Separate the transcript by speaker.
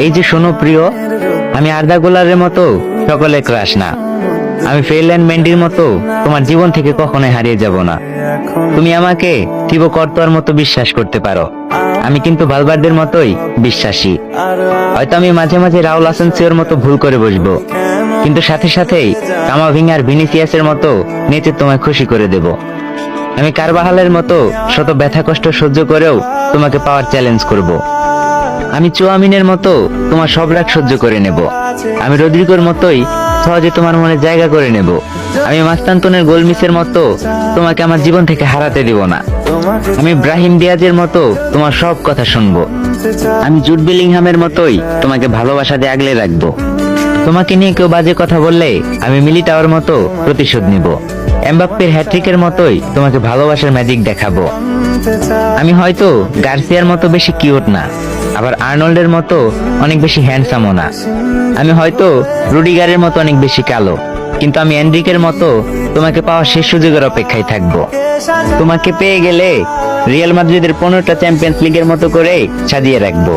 Speaker 1: এই যে শোনো প্রিয়, আমি আর্দা গুলারের মতো সকলে ক্রাশ না। আমি ফেরল্যান্ড মেন্ডির মতো তোমার জীবন থেকে কখনোই হারিয়ে যাব না। তুমি আমাকে থিবো কর্তোয়ার মতো বিশ্বাস করতে পারো, আমি কিন্তু ভালভার্দের মতোই বিশ্বাসী। হয়তো আমি মাঝে মাঝে রাউল আসানসিওর মতো ভুল করে বসবো, কিন্তু সাথে সাথেই কামাভিঙ্গা আর ভিনিসিয়াসের মতো নেচে তোমায় খুশি করে দেব। আমি কারবাহালের মতো শত ব্যথা কষ্ট সহ্য করেও তোমাকে পাওয়ার চ্যালেঞ্জ করব। আমি চুয়ামিনের মতো তোমার সব রাগ সহ্য করে নেব। আমি রদ্রিগোর মতোই সহজে তোমার মনে জায়গা করে নেব। আমি মাস্তান্তনের গোলমিসের মতো তোমাকে আমার জীবন থেকে হারাতে দিব না। আমি ব্রাহিম দিয়াজের মতো তোমার সব কথা শুনবো। আমি জুড বেলিংহামের মতোই তোমাকে ভালোবাসা দিয়ে আগলে রাখবো। তোমাকে নিয়ে কেউ বাজে কথা বললে আমি মিলিটাওয়ার মতো প্রতিশোধ নিব। এমবাপ্পের হ্যাট্রিকের মতোই তোমাকে ভালোবাসার ম্যাজিক দেখাবো। আমি হয়তো গার্সিয়ার মতো বেশি কিউট না, আবার আর্নল্ডের মতো অনেক বেশি হ্যান্ডসামও না। আমি হয়তো রুডিগারের মতো অনেক বেশি কালো, কিন্তু আমি এনরিকের মতো তোমাকে পাওয়ার শেষ সুযোগের অপেক্ষায় থাকবো। তোমাকে পেয়ে গেলে রিয়াল মাদ্রিদের 15টা চ্যাম্পিয়ন্স লিগের মতো করে সাজিয়ে রাখবো।